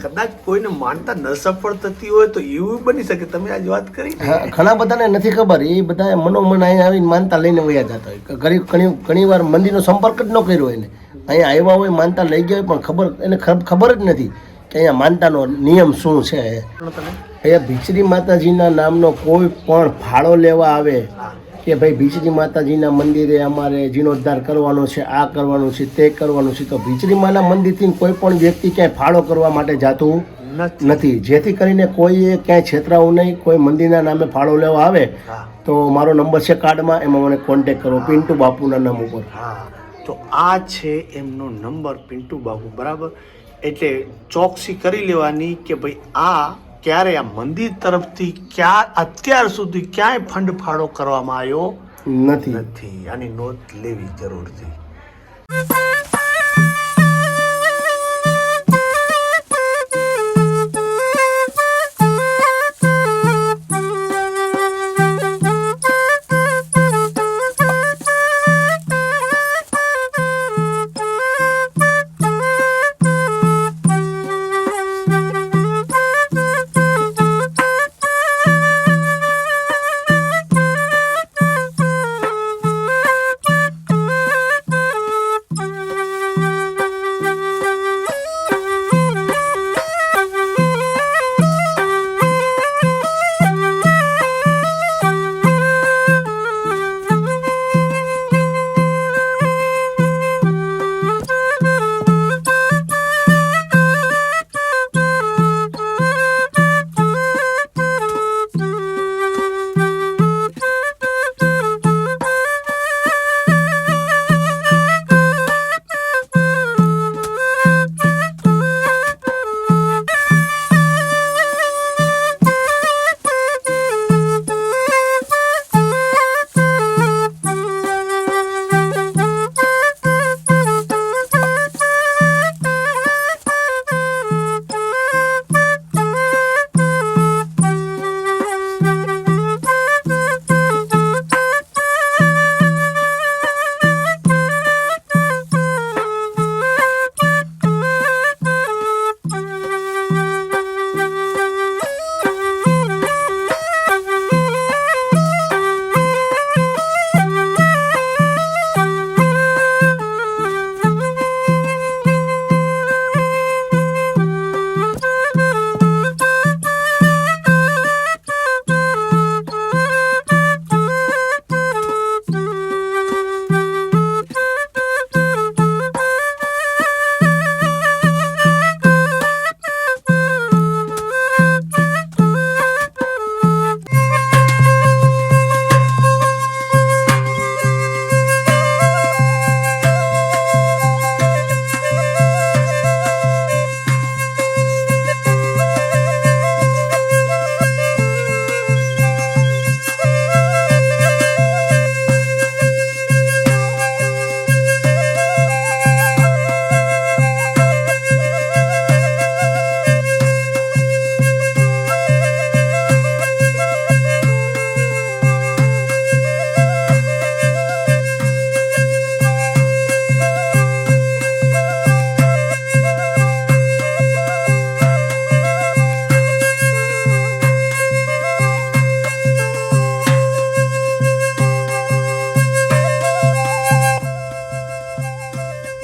કદાચ કોઈને માનતા ન સફળ થતી હોય તો એવું બની શકે. તમે આજ વાત કરી. ઘણા બધાને નથી ખબર, એ બધા મનોમન અહીંયા આવીને માનતા લઈને વયા જતા હોય. ઘણી વાર મંદિરનો સંપર્ક જ ન કર્યો હોય ને, અહીંયા આવ્યા હોય, માનતા લઈ ગયા હોય, પણ એને ખબર જ નથી કે અહીંયા માનતાનો નિયમ શું છે. અહીંયા ભીચરી માતાજીના નામનો કોઈ પણ ફાળો લેવા આવે કે ભાઈ ભીચરી માતાજીના મંદિરે અમારે જીર્ણોદ્ધાર કરવાનો છે, આ કરવાનું છે, તે કરવાનું છે, તો ભીચરી માના મંદિરથી કોઈ પણ વ્યક્તિ ક્યાંય ફાળો કરવા માટે જાતું નથી. જેથી કરીને કોઈએ ક્યાંય છેતરાવું નહીં. કોઈ મંદિરના નામે ફાળો લેવા આવે તો મારો નંબર છે કાર્ડમાં, એમાં મને કોન્ટેક કરો પિન્ટુ બાપુના નામ ઉપર. તો આ છે એમનો નંબર, પિન્ટુ બાપુ. બરાબર. એટલે ચોકસી કરી લેવાની કે ભાઈ આ ક્યારે આ મંદિર તરફથી અત્યાર સુધી ક્યાંય ફંડ ફાળો કરવામાં આવ્યો નથી. આની નોંધ લેવી જરૂરથી.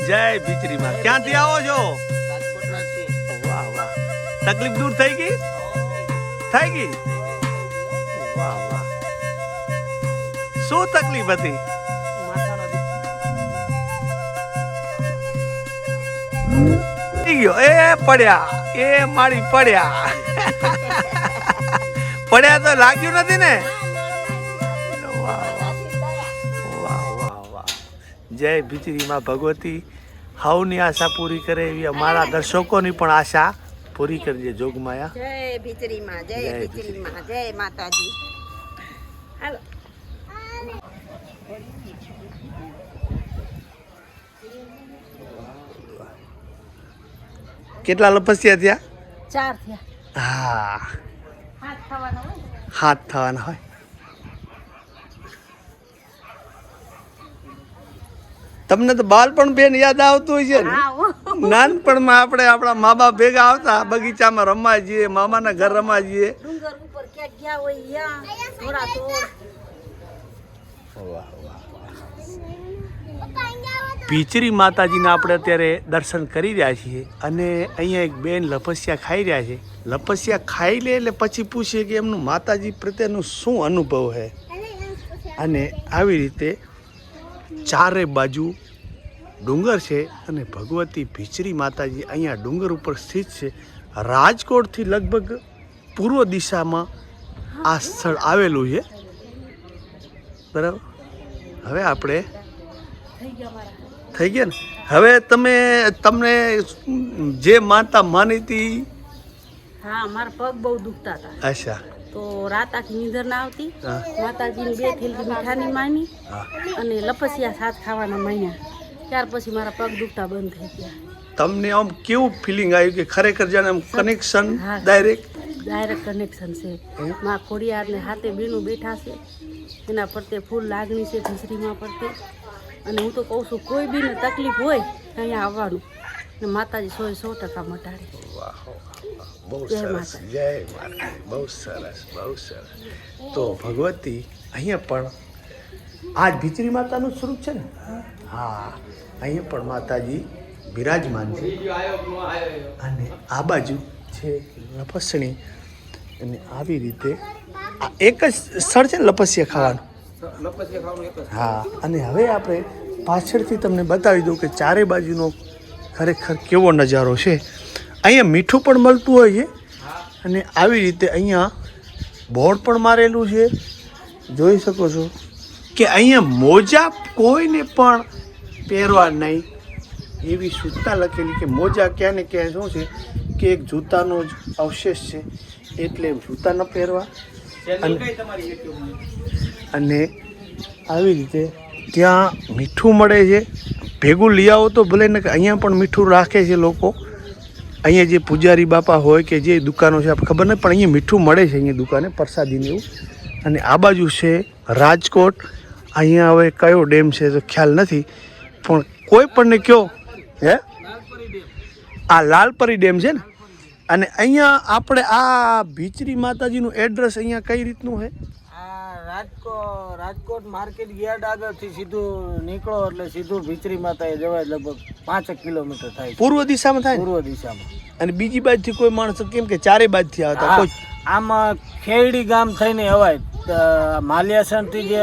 જય ભીચરીમાં. ક્યાંથી આવો છો? વાહ વાહ. તકલીફ દૂર થઈ ગઈ? થઈ ગઈ? વાહ વાહ. શું તકલીફ હતી? ગયો એ પડ્યા, એ મારી પડ્યા. પડ્યા તો લાગ્યું નથી ને? જય ભીચરીમાં ભગવતી હવની આશા પૂરી કરે એવી અમારા દર્શકોની પણ આશા પૂરી કરજે જોગમાયા. જય ભીચરીમાં, જય ભીચરીમાં, જય માતાજી. હાલો. કેટલા લપસ્યા થયા? 4 થયા. હા, 7 થવાના હોય. 7 થવાના હોય. તમને તો બાળપણ બેન યાદ આવતું હોય છે ને? હા હો. નાનપણમાં આપણે આપણા મા બાપ ભેગા આવતા, બગીચામાં રમવા જઈએ, મામાના ઘર રમવા જઈએ. ડુંગર ઉપર ક્યાંક ગયા હોય ત્યાં થોડા થોડ. ભીચરી માતાજીના આપણે અત્યારે દર્શન કરી રહ્યા છીએ અને અહીંયા એક બેન લપસ્યા ખાઈ રહ્યા છે. લપસ્યા ખાઈ લે એટલે પછી પૂછીએ કે એમનું માતાજી પ્રત્યેનું શું અનુભવ છે. અને આવી રીતે ચારે બાજુ ડુંગર છે અને ભગવતી ભીચરી માતાજી અહીંયા ડુંગર ઉપર સ્થિત છે. રાજકોટથી લગભગ પૂર્વ દિશામાં આ સ્થળ આવેલું છે. બરાબર. હવે આપણે થઈ ગયા ને. હવે તમને જે માતા માની હતી. હા મારા પગ બહુ દુખતા હતા. અચ્છા. તો રાત આખી નીંદર ના આવતી. હા. માતાજીની 2 થેલી મીઠાની માની હા. અને લપસિયા સાત ખાવાના માંડ્યા. ત્યાર પછી મારા પગ દુખતા બંધ થઈ ગયા. તમને આમ કેવું ફિલિંગ આવ્યું કે ખરેખર જાણે આમ કનેક્શન હા. ડાયરેક્ટ કનેક્શન છે. માં ખોડિયારને હાથે બીનું બેઠા છે, એના પ્રત્યે ફૂલ લાગણી છે ભીચરીમાં પ્રત્યે. અને હું તો કહું છું કોઈ બીને તકલીફ હોય અહીંયા આવવાનું ને માતાજી 100% મટાડે. બહુ જય સરસ. માતા. જય માતા. બહુ સરસ, બહુ સરસ. તો ભગવતી અહીંયા પણ આ જ ભીચરી માતાનું સ્વરૂપ છે ને? હા, અહીંયા પણ માતાજી બિરાજમાન છે. અને આ બાજુ છે લપસણી. અને આવી રીતે આ એક જ સ્થળ છે ને લપસિયા ખાવાનું? હા. અને હવે આપણે પાછળથી તમને બતાવી દઉં કે ચારે બાજુનો ખરેખર કેવો નજારો છે. અહીંયા મીઠું પણ મળતું હોય છે અને આવી રીતે અહીંયા બોર્ડ પણ મારેલું છે. જોઈ શકો છો કે અહીંયા મોજા કોઈને પણ પહેરવા નહીં એવી સૂચના લખેલી કે મોજા ક્યાં ને ક્યાં શું છે કે એક જૂતાનો જ અવશેષ છે એટલે જૂતા ન પહેરવા. અને આવી રીતે ત્યાં મીઠું મળે છે. ભેગું લઈ આવો તો ભલે ને. અહીંયા પણ મીઠું રાખે છે લોકો. અહીંયા જે પૂજારી બાપા હોય કે જે દુકાનો છે આપણે ખબર નહીં, પણ અહીંયા મીઠું મળે છે અહીંયા દુકાને પ્રસાદીને એવું. અને આ બાજુ છે રાજકોટ. અહીંયા હવે કયો ડેમ છે તો ખ્યાલ નથી, પણ કોઈ પણને કયો હે આ લાલપરી ડેમ છે ને. અને અહીંયા આપણે આ ભીચરી માતાજીનું એડ્રેસ અહીંયા કઈ રીતનું છે? રાજકોટ માર્કેટ યાર્ડ આગળથી સીધું નીકળો એટલે સીધું ભીચરી માતાએ જવાય. લગભગ 5 કિલોમીટર થાય. પૂર્વ દિશામાં થાય ને? પૂર્વ દિશામાં. અને બીજી બાજુથી કોઈ માણસ કેમ કે ચારે બાજુથી આવતા કોઈ આમાં ખેરડી ગામ થઈને અવાય. માલિયાસણથી જે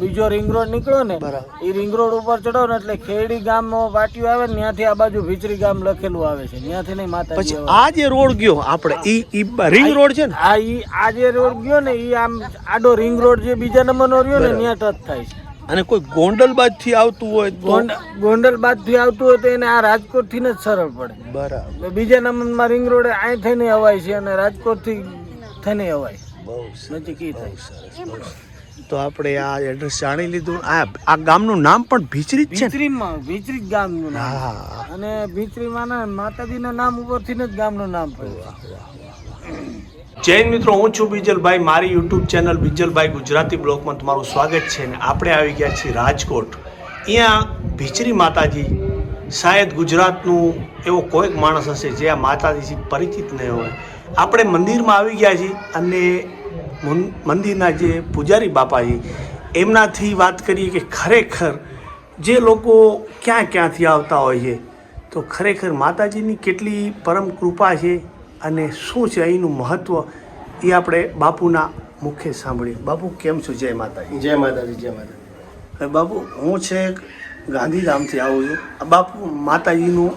બીજો રિંગ રોડ નીકળ્યો ને બરાબર. એ રિંગ રોડ ઉપર ચડો ને એટલે ખેરડી ગામ પાટિયું આવે ને ત્યાંથી આ બાજુ ભીચરી ગામ લખેલું આવે છે. ત્યાંથી નહીં માતાજી પછી આ જે રોડ ગયો આપણે ઈ રિંગ રોડ છે ને? આ જે રોડ ગયો ને એ આમ આડો રિંગ રોડ જે બીજા નંબરનો રહ્યો ને ત્યાં ટચ થાય છે. અને કોઈ ગોંડલ બાજુથી આવતું હોય તો ગોંડલ બાદથી આવતું હોય તો એને આ રાજકોટ થી જ સરળ પડે. બરાબર. બીજા નંબરમાં રિંગ રોડ અહીં થઈને અવાય છે અને રાજકોટ થી થઈને અવાય. બહુ નજીક ઈ થાય. સરસ. તો આપણે આ એડ્રેસ જાણી લીધું. આ ગામનું નામ પણ ભીચરી જ છે ને? ભીચરીમાં ભીચરી જ ગામનું નામ. હા. અને ભીચરીમાં ના માતાજીના નામ ઉપરથી જ ગામનું નામ પડ્યું. જૈન મિત્રો, હું છું બીજલભાઈ. મારી યુટ્યુબ ચેનલ બીજલભાઈ ગુજરાતી બ્લોગમાં તમારું સ્વાગત છે. ને આપણે આવી ગયા છીએ રાજકોટ. અહીંયા ભીચરી માતાજી શાયદ ગુજરાતનું એવો કોઈક માણસ હશે જે આ માતાજીથી પરિચિત નહીં હોય. આપણે મંદિરમાં આવી ગયા છીએ અને મંદિરના જે પૂજારી બાપાજી એમનાથી વાત કરીએ કે ખરેખર જે લોકો ક્યાં ક્યાંથી આવતા હોય છે તો ખરેખર માતાજીની કેટલી પરમ કૃપા છે અને શું છે અહીંનું મહત્ત્વ એ આપણે બાપુના મુખે સાંભળીએ. બાપુ કેમ છો? જય માતાજી. જય માતાજી. જય માતાજી. હવે બાપુ હું છે ગાંધીધામથી આવું છું. બાપુ માતાજીનું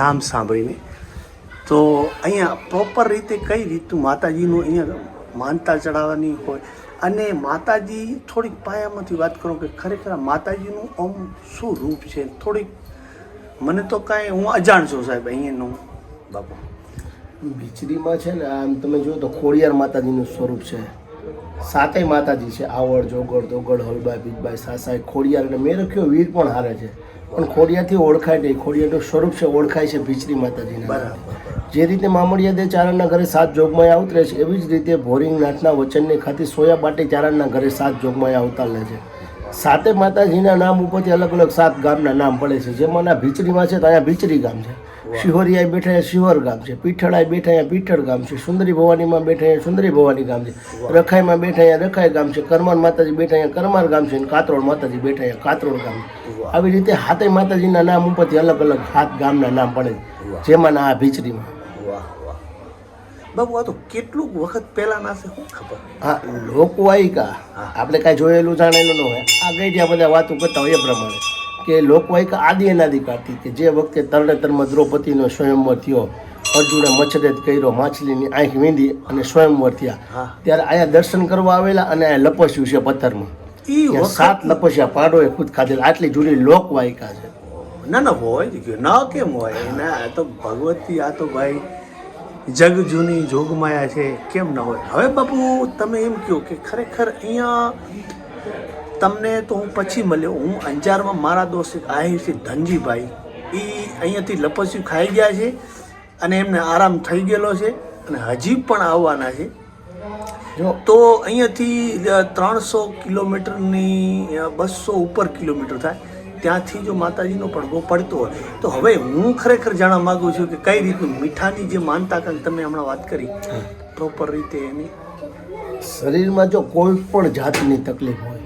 નામ સાંભળીને તો અહીંયા પ્રોપર રીતે કઈ રીતનું માતાજીનું અહીંયા માનતા ચડાવવાની હોય અને માતાજી થોડીક પાયામાંથી વાત કરો કે ખરેખર માતાજીનું આમ શું રૂપ છે થોડીક મને તો કાંઈ હું અજાણ છું સાહેબ અહીંયાનું. બાપુ ભીચરીમાં છે ને આમ તમે જુઓ તો ખોડિયાર માતાજીનું સ્વરૂપ છે. 7 માતાજી છે. આવડ, જોગડ, દોગડ, હલબાઈ, બીજબાઈ, સાસાઈ, ખોડિયાર અને મેરખ્યો વીર પણ હારે છે. પણ ખોડિયારથી ઓળખાય નહીં. ખોડિયારનું સ્વરૂપ છે ઓળખાય છે ભીચરી માતાજીના. બરાબર. જે રીતે મામડિયા દે ચારણના ઘરે 7 જોગમાયા ઉતરે છે એવી જ રીતે ભોરિંગનાથના વચનની ખાતી સોયા બાટી ચારણના ઘરે 7 જોગમાયા અવતાર લે છે. સાતે માતાજીના નામ ઉપરથી અલગ અલગ 7 ગામના નામ પડે છે. જેમાંના ભીચરીમાં છે તો અહીંયા ભીચરી ગામ છે, શિહોરિયા બેઠા અહીંયા શિહોર ગામ છે, પીઠળાએ બેઠા અહીંયા પીઠળ ગામ છે, સુંદરી ભવાનીમાં બેઠા અહીંયા સુંદરી ભવાની ગામ છે, રખાઈમાં બેઠા અહીંયા રખાઈ ગામ છે, કરમાર માતાજી બેઠા અહીંયા કરમાર ગામ છે, અને કાતરોડ માતાજી બેઠા અહીંયા કાતરોડ ગામ છે. આવી રીતે 7 માતાજીના નામ ઉપરથી અલગ અલગ 7 ગામના નામ પડે છે, જેમાંના આ ભીચરીમાં. વાહ વાહ બાપુ, આ તો કેટલું વખત પહેલા ના છે, શું ખબર. હા, લોકવાયિકા આપણે કાંઈ જોયેલું જાણેલું ન હોય, આ ગઈ ત્યાં બધા વાતો કરતા હોય એ પ્રમાણે કે લોકવાયિકા આદિ અનાદિ કાળથી કે જે વખતે તરણેતરમાં દ્રૌપદીનો સ્વયંવર થયો, અર્જુને મચ્છરેદ કર્યો, માછલીની આંખ વીંધી અને સ્વયંવર થયા, ત્યારે અહીંયા દર્શન કરવા આવેલા અને અહીંયા લપસ્યું છે પથ્થરમાં. ઈ 7 લપસ્યા પાડોએ ખુદ ખાધેલા. આટલી જૂની લોકવાયિકા છે. ના ના હોય જ ગયો, ના કેમ હોય ના. આ તો ભગવતી, આ તો ભાઈ જગ જૂની જોગમાયા છે, કેમ ના હોય. હવે બાપુ તમે એમ કહો કે ખરેખર અહીંયા તમને તો હું પછી મળ્યો, હું અંજારમાં મારા દોસ્ત આહિર છે ધનજીભાઈ, એ અહીંયાથી લપસ્યું ખાઈ ગયા છે અને એમને આરામ થઈ ગયેલો છે અને હજી પણ આવવાના છે. તો અહીંયાથી 300 કિલોમીટરની 200 ઉપર કિલોમીટર થાય, ત્યાંથી જો માતાજીનો પડઘો પડતો હોય તો હવે હું ખરેખર જાણવા માગું છું કે કઈ રીતનું મીઠાની જે માનતા કાંક તમે હમણાં વાત કરી પ્રોપર રીતે એની શરીરમાં જો કોઈ પણ જાતની તકલીફ હોય,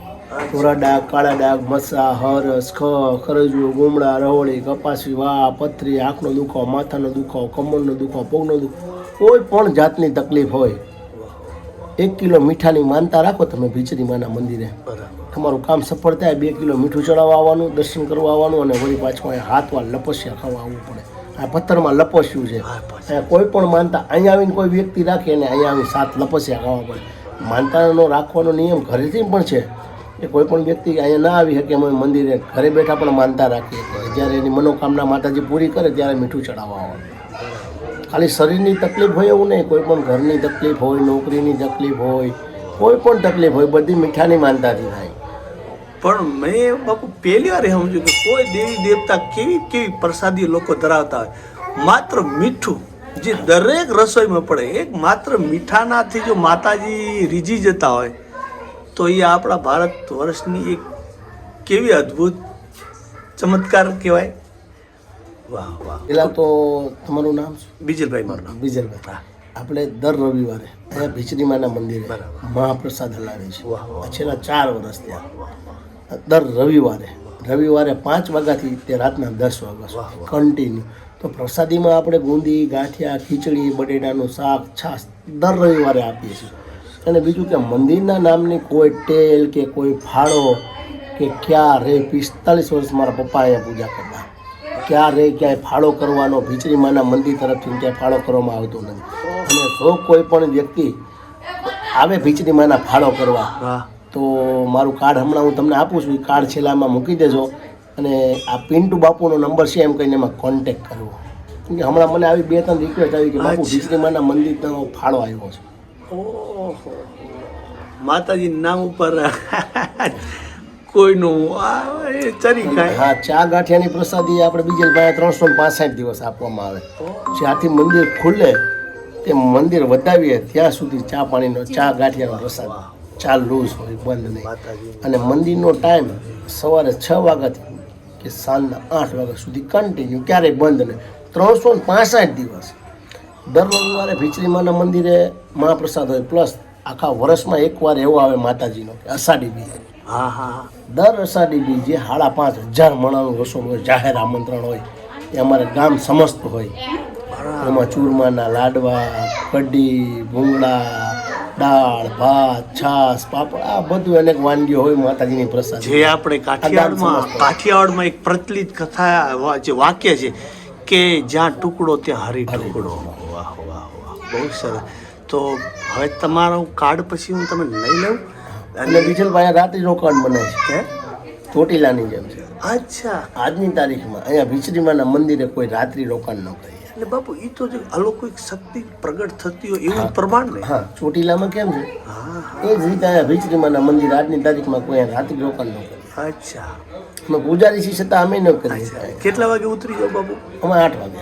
ધોળા ડાઘ, કાળા ડાઘ, મસા, હરસ, ખરજવું, ગુમડા, રહોળી, કપાસી, વા, પથરી, આંખનો દુખાવો, માથાનો દુખાવો, કમરનો દુખાવો, પગનો દુખાવો, કોઈ પણ જાતની તકલીફ હોય, 1 કિલો મીઠાની માનતા રાખો તમે ભીચરી માના મંદિરે, તમારું કામ સફળ થાય. 2 કિલો મીઠું ચડાવવા આવવાનું, દર્શન કરવા આવવાનું અને વળી પાછું અહીંયા હાથમાં લપસ્યા ખાવા આવવું પડે. આ પથ્થરમાં લપસ્યું છે, અહીંયા કોઈ પણ માનતા અહીંયા આવીને કોઈ વ્યક્તિ રાખે અને અહીંયા આવીને 7 લપસ્યા ખાવા પડે. માનતાનો રાખવાનો નિયમ ઘરેથી પણ છે કે કોઈ પણ વ્યક્તિ અહીંયા ના આવી શકે, અમે મંદિરે ઘરે બેઠા પણ માનતા રાખીએ કે જ્યારે એની મનોકામના માતાજી પૂરી કરે ત્યારે મીઠું ચડાવવા આવવાનું. ખાલી શરીરની તકલીફ હોય એવું નહીં, કોઈ પણ ઘરની તકલીફ હોય, નોકરીની તકલીફ હોય, કોઈ પણ તકલીફ હોય, બધી મીઠાની માનતાથી થાય. પણ મેં બાપુ પહેલી વાર સમજ્યું કે કોઈ દેવી દેવતા કેવી કેવી પ્રસાદી લોકો ધરાવતા હોય, માત્ર મીઠું જે દરેક રસોઈમાં પડે, એક માત્ર મીઠાનાથી જો માતાજી રીઝી જતા હોય તો એ આપણા ભારત વર્ષની એક કેવી અદ્ભુત ચમત્કાર કહેવાય. વાહ વાહ. પેલા તો તમારું નામ શું? બીજલભાઈ મારું નામ. બીજલભાઈ. આપણે દર રવિવારે અહીંયા ભીચરીમાના મંદિરે મહાપ્રસાદ હલાવે છે. છેલ્લા 4 વર્ષ ત્યાં દર રવિવારે 5 વાગ્યાથી તે રાતના 10 વાગ્યા કન્ટિન્યુ. તો પ્રસાદીમાં આપણે ગુંદી, ગાંઠિયા, ખીચડી, બટેટાનું શાક, છાશ દર રવિવારે આપીએ છીએ. અને બીજું કે મંદિરના નામની કોઈ ટેલ કે કોઈ ફાળો કે ક્યારે 45 વર્ષ મારા પપ્પા અહીંયા પૂજા કરતા, ક્યારે ક્યાંય ફાળો કરવાનો ભીચરીમાના મંદિર તરફથી ક્યાંય ફાળો કરવામાં આવતો નથી. અને જો કોઈ પણ વ્યક્તિ આવે ભીચરીમાના ફાળો કરવા તો મારું કાર્ડ હમણાં હું તમને આપું છું, એ કાર્ડ છેલ્લામાં મૂકી દેજો અને આ પિન્ટુ બાપુનો નંબર છે એમ કહીને એમાં કોન્ટેક્ટ કરવો. કેમ કે હમણાં મને આવી 2-3 રિક્વેસ્ટ આવી કે બાપુ ભીચરીમાના મંદિરનો ફાળો આવ્યો છે. ઓહો, માતાજી નામ ઉપર કોઈનું ચરી ખાય. હા, ચા ગાંઠિયાની પ્રસાદી આપણે બીજલભાઈ 365 દિવસ આપવામાં આવે. જ્યાંથી મંદિર ખુલે તે મંદિર વધાવીએ ત્યાં સુધી ચા પાણીનો, ચા ગાંઠિયાનો પ્રસાદ ચાલુ જ હોય, બંધ નહીં. અને મંદિરનો ટાઈમ સવારે 6 વાગ્યાથી કે સાંજના 8 વાગ્યા સુધી કન્ટિન્યુ, ક્યારેય બંધ નહીં. 365 દિવસ દર રવિવારે ભીચરીમાના મંદિરે મહાપ્રસાદ હોય. પ્લસ આખા વર્ષમાં એકવાર એવો આવે માતાજીનો કે અષાઢી બીજ. હા હા. દર અષાઢી બીજે 5,500 મણાનું રસોડ હોય, જાહેર આમંત્રણ હોય. એ અમારે ગામ સમસ્ત હોય. એમાં ચૂરમાના લાડવા, કઢી, ભૂંગળા, દાળ, ભાત, છાશ, પાપડ, આ બધું અનેક વાનગીઓ હોય માતાજીની પ્રસાદ. જે આપણે કાઠિયાવાડમાં એક પ્રચલિત કથા જે વાક્ય છે કે જ્યાં ટુકડો ત્યાં હરી ટુકડો. વાહ વાહ વાહ, બહુ સરસ. તો હવે તમારું કાર્ડ પછી હું તમે લઈ લઉં. અને બીજલભાઈ રાત્રિ રોકાણ બનાવે છે ચોટીલાની જેમ છે. અચ્છા. આજની તારીખમાં અહીંયા ભીચરીમાના મંદિરે કોઈ રાત્રિ રોકાણ ન કરે. એટલે બાપુ એ તો જે અલૌકિક શક્તિ પ્રગટ થતી હોય એવું પ્રમાણ ને. હા, ચોટીલામાં કેમ છે હા. એ જ રીતે અહીંયા ભીચરીમાના મંદિર આજની તારીખમાં કોઈ રાત્રિ રોકાણ ન કરે. અચ્છા. અમે પૂજારી છીએ છતાં અમે ન કરીએ. કેટલા વાગે ઉતરી જાઓ બાપુ? અમે 8 વાગે.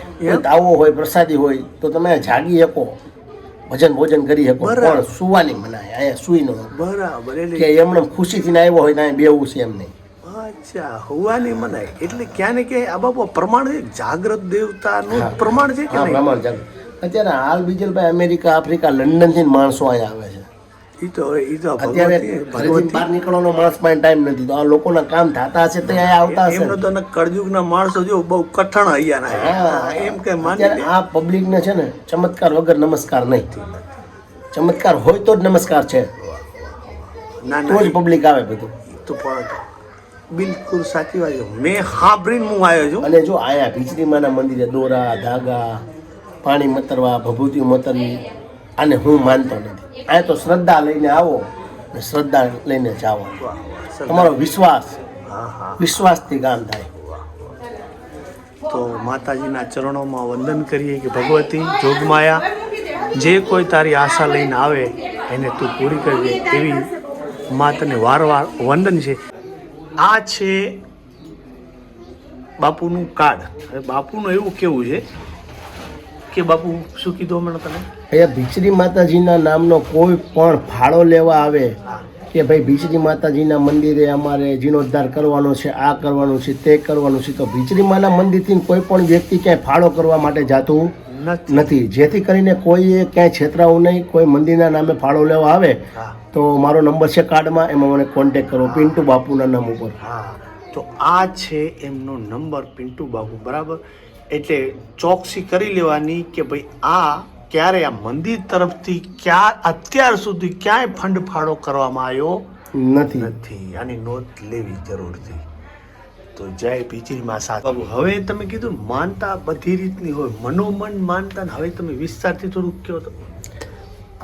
તાવો હોય, પ્રસાદી હોય તો તમે જાગી શકો, ભજન ભોજન કરી શકો બરાબર. પણ સુવાની મનાય અહીંયા સુઈ ન બરાબર કે એટલે એમને ખુશીથી આવ્યો હોય ત્યાં બેવું છે એમ નહીં. અચ્છા હોવાની મનાય એટલે ક્યાં ને ક્યાંય આ બાપુ પ્રમાણ છે જાગ્રત દેવતાનું હા. પ્રમાણ છે કે હા નહીં પ્રમાણ જાગૃત. અત્યારે હાલ બીજલભાઈ અમેરિકા આફ્રિકા લંડન થી માણસો અહીંયા આવે છે. ઈ તો અત્યારે ભગવતી ઘરેથી બહાર નીકળવાનો માણસ પાસે ટાઈમ નથી તો આ લોકોના કામ થતા હશે તો અહીંયા આવતા હશે. એમનો તો કળયુગના માણસો જો બહુ કઠણ અહીંયા હા. એમ કે માની અત્યારે આ પબ્લિક ને છે ને ચમત્કાર વગર નમસ્કાર નહીં. ચમત્કાર હોય તો જ નમસ્કાર છે, ના તો જ ના પબ્લિક આવે બધું. તો પણ બિલકુલ સાચી વાત છે મેં સાંભળીને હું આવ્યો છું અને જો આયા ભીચરીમાના મંદિરે દોરા ધાગા પાણી મતરવા ભભૂતિ મતરવી આને હું માનતો નથી. આ તો શ્રદ્ધા લઈને આવો ને શ્રદ્ધા લઈને જાઓ. તમારો વિશ્વાસ હા હા વિશ્વાસથી કામ થાય. તો માતાજીના ચરણોમાં વંદન કરીએ કે ભગવતી જોગમાયા જે કોઈ તારી આશા લઈને આવે એને તું પૂરી કરજે એવી માતાને વારવાર વંદન છે. આ છે બાપુનું કાર્ડ. હવે બાપુનું એવું કેવું છે કે બાપુ શું કીધું હમણાં તમે અહીંયા ભીચરી માતાજીના નામનો કોઈ પણ ફાળો લેવા આવે કે ભાઈ ભીચરી માતાજીના મંદિરે અમારે જીર્ણોદ્ધાર કરવાનો છે, આ કરવાનું છે, તે કરવાનું છે, તો ભીચરી માના મંદિરથી કોઈ પણ વ્યક્તિ ક્યાંય ફાળો કરવા માટે જાતું નથી નથી. જેથી કરીને કોઈએ ક્યાંય છેતરાવું નહીં. કોઈ મંદિરના નામે ફાળો લેવા આવે હા તો મારો નંબર છે કાર્ડમાં, એમાં મને કોન્ટેક કરો પિન્ટુ બાપુના નામ ઉપર. હા તો આ છે એમનો નંબર પિન્ટુ બાપુ બરાબર. એટલે ચોકસી કરી લેવાની કે ભાઈ આ ક્યારે આ મંદિર તરફથી અત્યાર સુધી ક્યાંય ફંડ ફાળો કરવામાં આવ્યો નથી. નથી. આની નોંધ લેવી જરૂરથી. તો જય ભીચરીમાં સાથ બાબુ. હવે તમે કીધું માનતા બધી રીતની હોય, મનોમન માનતા ને હવે તમે વિસ્તારથી થોડુંક કહો તો.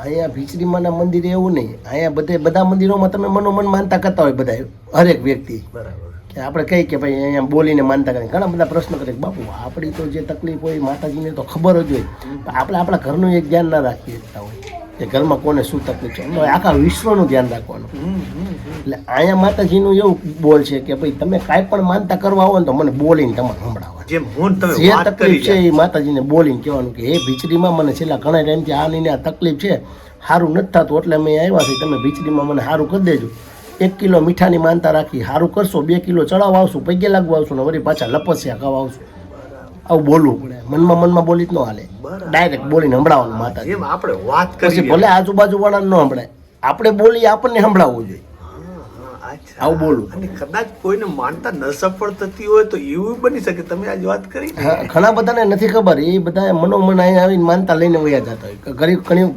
અહીંયા ભીચરીમાના મંદિરે એવું નહીં. અહીંયા બધા મંદિરોમાં તમે મનોમન માનતા કરતા હોય બધા હરેક વ્યક્તિ બરાબર કે આપણે કહીએ કે ભાઈ અહીંયા બોલીને માનતા કરીએ. ઘણા બધા પ્રશ્ન કરે કે બાપુ આપણી તો જે તકલીફ હોય માતાજીને તો ખબર જ હોય, પણ આપણે આપણા ઘરનું એક ધ્યાન ના રાખી શકતા હોય કે ઘરમાં કોને શું તકલીફ છે. એમાં આખા વિશ્વનું ધ્યાન રાખવાનું. એટલે અહીંયા માતાજીનું એવું બોલ છે કે ભાઈ તમે કાંઈ પણ માનતા કરવા આવો ને તો મને બોલીને તમારે સંભળાવવાનું. જેમ હું તમે જે વાત તકલીફ છે કરી એ માતાજીને બોલીને કહેવાનું કે હે ભીચરીમાં મને છેલ્લા ઘણા ટાઈમથી આની આ તકલીફ છે, સારું નથી થતું એટલે મેં આવ્યા છે, તમે ભીચરીમાં મને સારું કરી દેજો. 1 કિલો મીઠાની માનતા રાખી સારું કરશો, 2 કિલો ચડાવવા આવશું, પગે લાગવા આવશું ને વળી પાછા લપસ્યા ખાવા આવશું. આવું બોલવું પડે. મનમાં બોલી જ ન હાલે. ડાયરેક્ટ બોલીને સંભળાવવાનું માતાજી. જેમ આપણે વાત પછી કરી ભલે આજુબાજુ વાળા ન સંભળાય, આપણે બોલી આપણને સંભળાવવું જોઈએ. આવું બોલવું. અને કદાચ કોઈને માનતા ન સફળ થતી હોય તો એવું બની શકે. તમે આજ વાત કરી હા, ઘણા બધાને નથી ખબર. એ બધા મનોમન અહીંયા આવીને માનતા લઈને વયા જતા હોય.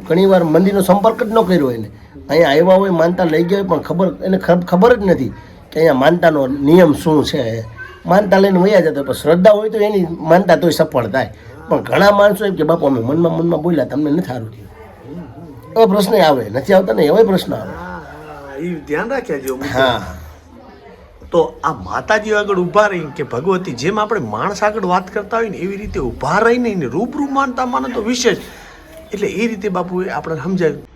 ઘણી વાર મંદિરનો સંપર્ક જ ન કર્યો હોય ને અહીંયા આવ્યા હોય માનતા લઈ ગયા હોય પણ એને ખબર જ નથી કે અહીંયા માનતાનો નિયમ શું છે. માનતા લઈને વયા જતા હોય પણ શ્રદ્ધા હોય તો એની માનતા તોય સફળ થાય. પણ ઘણા માણસો એમ કે બાપુ અમે મનમાં બોલ્યા તમને નથી સારું થયું, એવો પ્રશ્ન આવે. નથી આવતા ને એવો પ્રશ્ન આવે. એ ધ્યાન રાખ્યા જેવું. હા, તો આ માતાજી આગળ ઊભા રહી કે ભગવતી જેમ આપણે માણસ આગળ વાત કરતા હોય ને એવી રીતે ઊભા રહીને રૂબરૂ માનતા માનો તો વિશેષ. એટલે એ રીતે બાપુએ આપણે સમજાવ્યું.